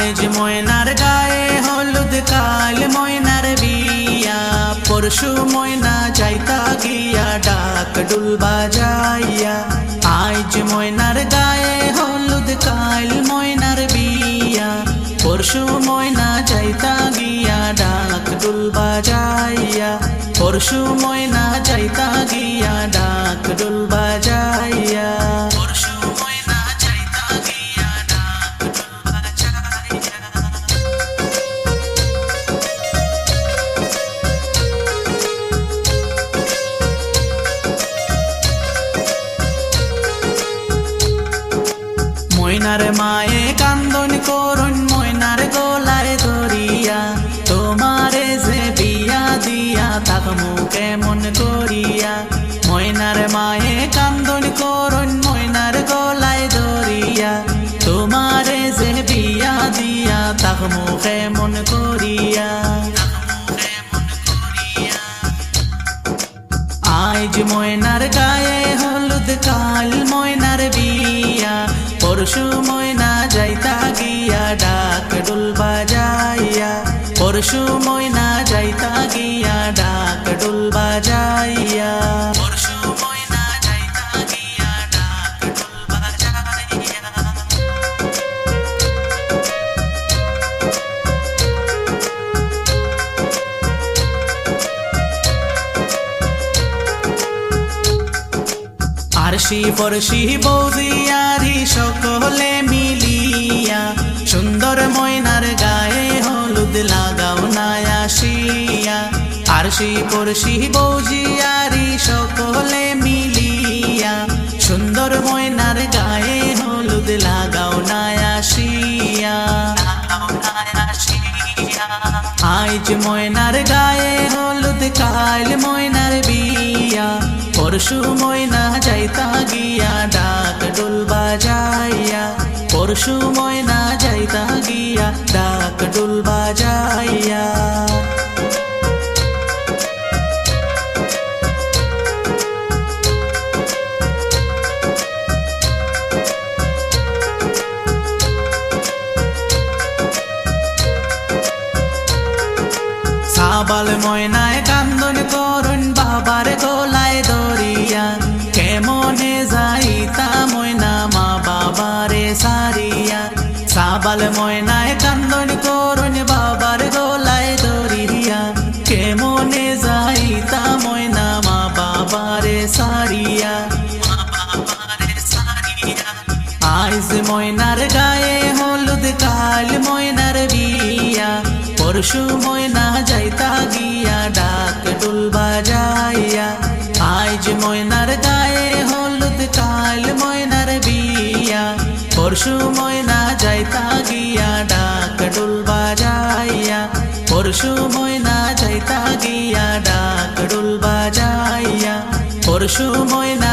আজ ময়নার গায়ে হলুদ কাল ময়নার বিয়া পরশু ময়না যাইতা গিয়া ডাক ডুল বাজাইয়া আজ ময়নার গায়ে হলুদ কাল ময়নার বিয়া পরশু ময়না যাইতা গিয়া ডাক ডুল বাজাইয়া পরশু ময়না যাইতা গিয়া ডাক ডুল বাজাইয়া পরশু ময়না যাইতা গিয়া ডাক ডুল বাজাইয়া ময়নার মায়ে কান্দন করুন ময়নার গলায় ধরিয়া তোমারে যে বিয়া দিয়া থাকমু কেমন করিয়া ময়নার মায়ে কান্দন করুন ময়নার গলায় ধরিয়া তোমারে যে বিয়া দিয়া থাকমু কেমন করিয়া আজ ময়নার গায়ে হলুদ কাল ময়নার বিয়া পরশু ময়না যাইতা গিয়া ডাক ডুল বাজাইয়া পরশু ময়না যাইতা গিয়া ডাক ডুল বাজাইয়া পরশু ময়না যাইতা গিয়া ডাক ডুল বাজাইয়া আরশি পরশি বৌদিয়ারি সকলে মিলিয়া সুন্দর ময়নার গায়ে হলুদ লাগাও না আসিয়া আরশি পরশি বৌদিয়ারি সকলে মিলিয়া সুন্দর ময়নার গায়ে হলুদ লাগাও না আসিয়া আজ ময়নার গায়ে হলুদ কাল ময়নার বিয়া পরশু ময়না যাইতা গিয়া ডাক ডুল বাজাইয়া পরশু ময়না যাইতা গিয়া ডাক ডুল বাজাইয়া সাবাল ময়নায় কান্দন করুন বাবার গলায় ধরিয়া কেমনে যাইতা ময়না মা বাবারে সারিয়া সাবাল ময়নায় কান্দন করুন বাবার গলায় ধরিয়া কেমনে যাইতা ময়না মা বাবারে সারিয়া আজ ময়নার গায়ে হলুদ কাল ময়নার বিয়া পরশু ময়না যাইতা গিয়া ডাক ডুল বাজাইয়া আজ ময়নার গায়ে হলুদ কাল ময়নার বিয়া পরশু ময়না যাইতা গিয়া ডাক ডুল বাজাইয়া পরশু ময়না যাইতা গিয়া ডাক ডুল বাজাইয়া পরশু ময়না